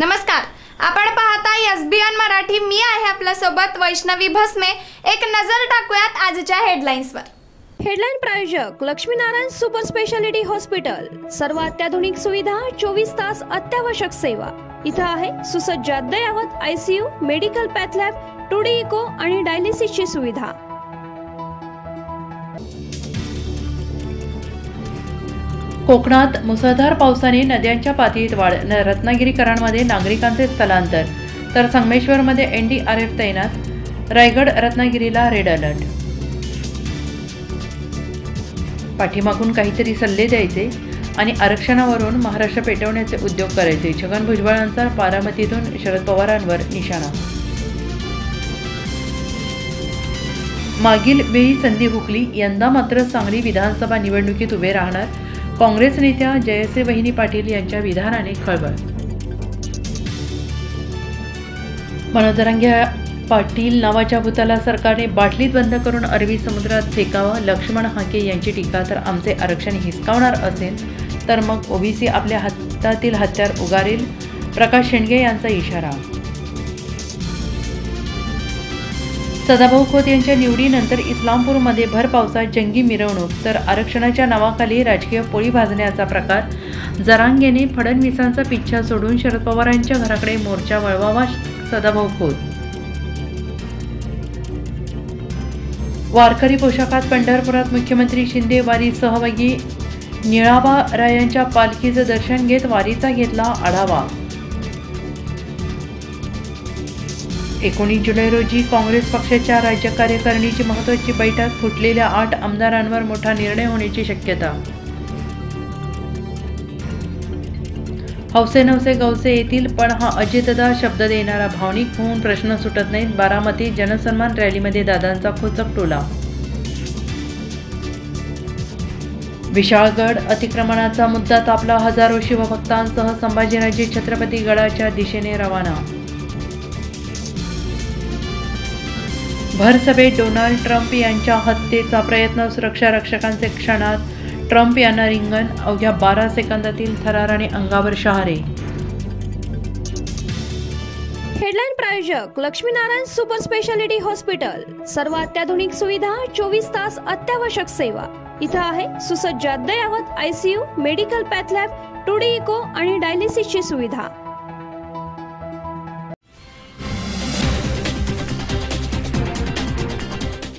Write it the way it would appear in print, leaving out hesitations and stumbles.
नमस्कार, आपण पाहता एसबीएन मराठी। मी आहे आपल्या सोबत वैष्णवी भस्मे। एक नजर टाकूयात आजच्या हेडलाईन्सवर। हेडलाईन प्रायोजक लक्ष्मीनारायण सुपर स्पेशालिटी हॉस्पिटल। सर्व अत्याधुनिक सुविधा, 24 तास अत्यावश्यक सेवा। इथं आहे सुसज्ज अद्ययावत ICU, medical path lab, 2D echo आणि डायलिसिसची सुविधा। कोकणात मुसळधार पावसाने नद्यांच्या पातळीत वाढ, रत्नागिरीकरांमध्ये नागरिकांचे स्थलांतर, तर संगमेश्वरमध्ये एनडीआरएफ तैनात, रायगड रत्नागिरीला रेड अलर्ट। पाठीमागून काहीतरी सल्ले द्यायचे आणि आरक्षणावरून महाराष्ट्र पेटवण्याचे उद्योग करायचे, छगन भुजबळांचा बारामतीतून शरद पवारांवर निशाणा। मागील वेळी संधी हुकली, यंदा मात्र सांगली विधानसभा निवडणुकीत उभे राहणार, काँग्रेस नेत्या जयश्री वहिनी पाटील यांच्या विधानाने खळबळ। मनोज जरांगे पाटील नावाच्या भूताला सरकारने बाटलीत बंद करून अरबी समुद्रात फेकावं, लक्ष्मण हाके यांची टीका। तर आमचे आरक्षण हिसकावणार असेल तर मग ओबीसी आपल्या हातातील हत्यार उगारेल, प्रकाश शेंडगे यांचा इशारा। सदाभाऊ खोत यांच्या निवडीनंतर इस्लामपूरमध्ये भर पावसात जंगी मिरवणूक, तर आरक्षणाच्या नावाखाली राजकीय पोळी भाजण्याचा प्रकार। जरांगेने फडणवीसांचा पिच्छा सोडून शरद पवारांच्या घराकडे मोर्चा वळवावा, सदाभाऊ खोत। वारकरी पोशाखात पंढरपुरात मुख्यमंत्री शिंदे वारी सहभागी, निळाबारायांच्या पालखीचं दर्शन घेत वारीचा घेतला आढावा। 19 जुलै रोजी काँग्रेस पक्षाच्या राज्य कार्यकारिणीची महत्त्वाची बैठक, फुटलेल्या 8 आमदारांवर मोठा निर्णय होण्याची शक्यता। हौसे नवसे गवसे येतील, पण हा अजितदा शब्द देणारा भावनिक होऊन प्रश्न सुटत नाहीत। बारामती जनसन्मान रॅलीमध्ये दादांचा खोचक टोला। विशाळगड अतिक्रमणाचा मुद्दा तापला, हजारो शिवभक्तांसह संभाजीराजे छत्रपती गडाच्या दिशेने रवाना। भरसभेत डोनाल्ड ट्रम्प यांच्या हत्येचा प्रयत्न, सुरक्षा रक्षकांचे क्षणात, ट्रम्प यांना रिंगण, अवघ्या 12 सेकंदातील थरार आणि अंगावर शहारे। हेडलाईन प्रायोजक लक्ष्मीनारायण सुपर स्पेशालिटी हॉस्पिटल। सर्व अत्याधुनिक सुविधा, 24 तास अत्यावश्यक सेवा। इथं आहे सुसज्ज अद्ययावत ICU, medical path lab, 2D echo आणि डायलिसिसची सुविधा।